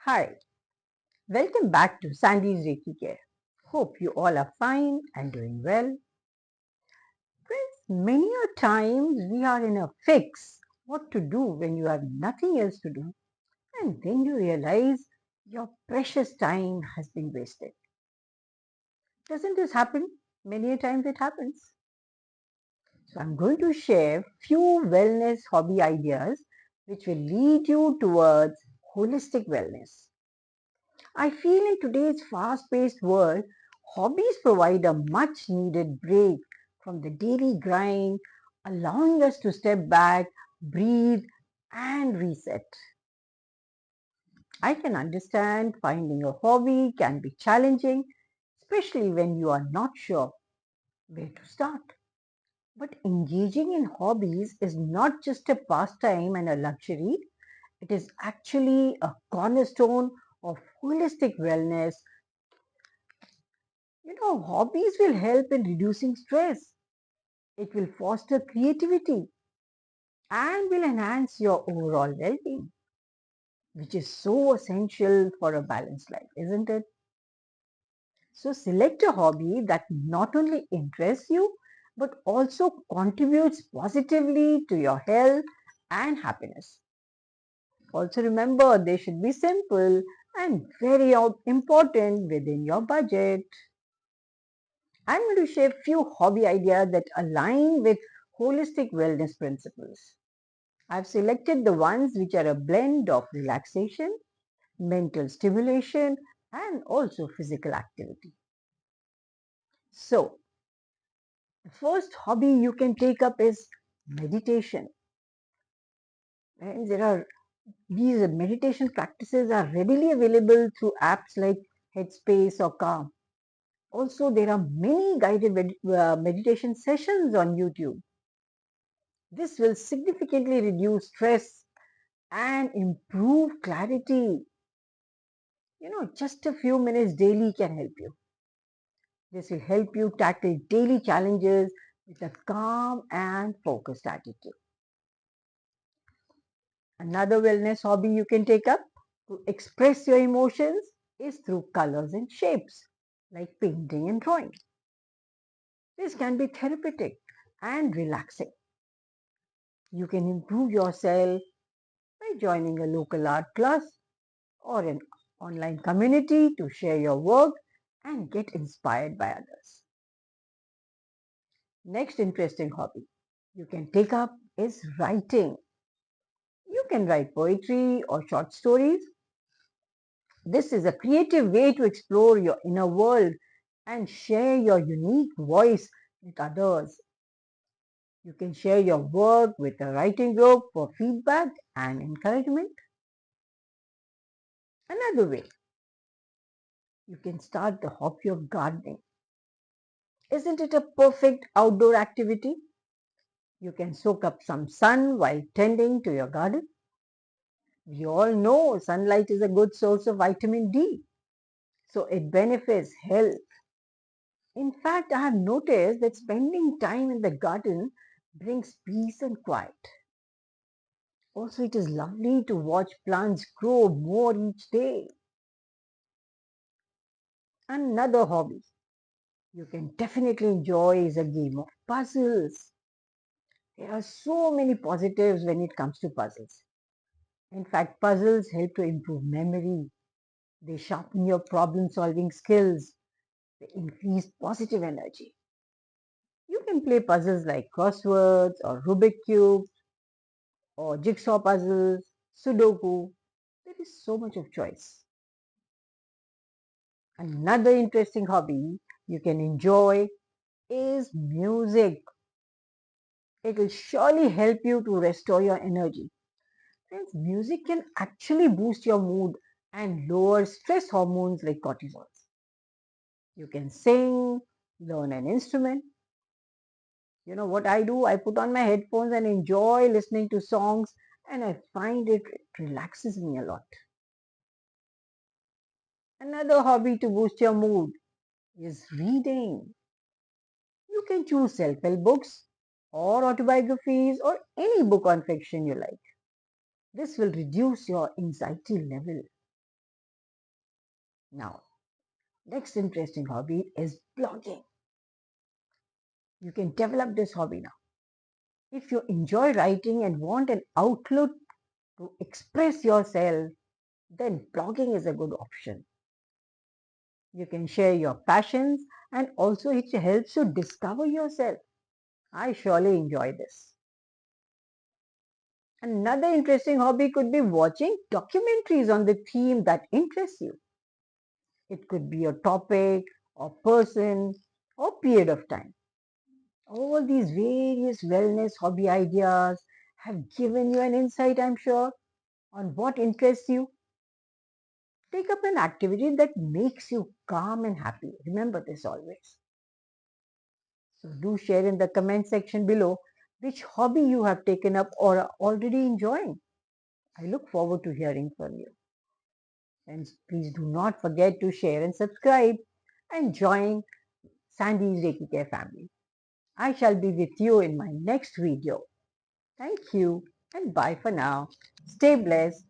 Hi, welcome back to Sandy's Reiki Care. Hope you all are fine and doing well. Friends, many a times we are in a fix what to do when you have nothing else to do, and then you realize your precious time has been wasted. Doesn't this happen? Many a times it happens. So I'm going to share few wellness hobby ideas which will lead you towards holistic wellness. I feel in today's fast paced world, hobbies provide a much needed break from the daily grind, allowing us to step back, breathe, and reset. I can understand finding a hobby can be challenging, especially when you are not sure where to start. But engaging in hobbies is not just a pastime and a luxury, it is actually a cornerstone of holistic wellness. Hobbies will help in reducing stress. It will foster creativity and will enhance your overall well being, which is so essential for a balanced life, isn't it? So, select a hobby that not only interests you but also contributes positively to your health and happiness. Also, remember they should be simple and very important within your budget. I'm going to share few hobby ideas that align with holistic wellness principles. I've selected the ones which are a blend of relaxation, mental stimulation, and also physical activity. So, the first hobby you can take up is meditation. And there are these meditation practices are readily available through apps like Headspace or Calm. Also, there are many guided meditation sessions on YouTube. This will significantly reduce stress and improve clarity. Just a few minutes daily can help you. This will help you tackle daily challenges with a calm and focused attitude. Another wellness hobby you can take up to express your emotions is through colors and shapes, like painting and drawing. This can be therapeutic and relaxing. You can improve yourself by joining a local art class or an online community to share your work and get inspired by others. Next interesting hobby you can take up is writing. You can write poetry or short stories. This is a creative way to explore your inner world and share your unique voice with others. You can share your work with a writing group for feedback and encouragement. Another way, you can start the hobby of gardening. Isn't it a perfect outdoor activity? You can soak up some sun while tending to your garden. We all know sunlight is a good source of vitamin D, so it benefits health. In fact, I have noticed that spending time in the garden brings peace and quiet. Also, it is lovely to watch plants grow more each day. Another hobby you can definitely enjoy is a game of puzzles. There are so many positives when it comes to puzzles. In fact, puzzles help to improve memory, they sharpen your problem solving skills, they increase positive energy. You can play puzzles like crosswords or Rubik Cube or jigsaw puzzles, Sudoku. There is so much of choice. Another interesting hobby you can enjoy is music. It will surely help you to restore your energy. Friends, music can actually boost your mood and lower stress hormones like cortisol. You can sing, learn an instrument. You know what I do? I put on my headphones and enjoy listening to songs, and I find it relaxes me a lot. Another hobby to boost your mood is reading. You can choose self help books or autobiographies or any book on fiction you like. This will reduce your anxiety level. Now, next interesting hobby is blogging. You can develop this hobby now. If you enjoy writing and want an outlet to express yourself, then blogging is a good option. You can share your passions and also it helps you discover yourself. I surely enjoy this. Another interesting hobby could be watching documentaries on the theme that interests you. It could be a topic or person or period of time. All these various wellness hobby ideas have given you an insight, I'm sure, on what interests you. Take up an activity that makes you calm and happy. Remember this always. So do share in the comment section below which hobby you have taken up or are already enjoying. I look forward to hearing from you. And please do not forget to share and subscribe and join Sandy's Reiki Care family. I shall be with you in my next video. Thank you and bye for now. Stay blessed.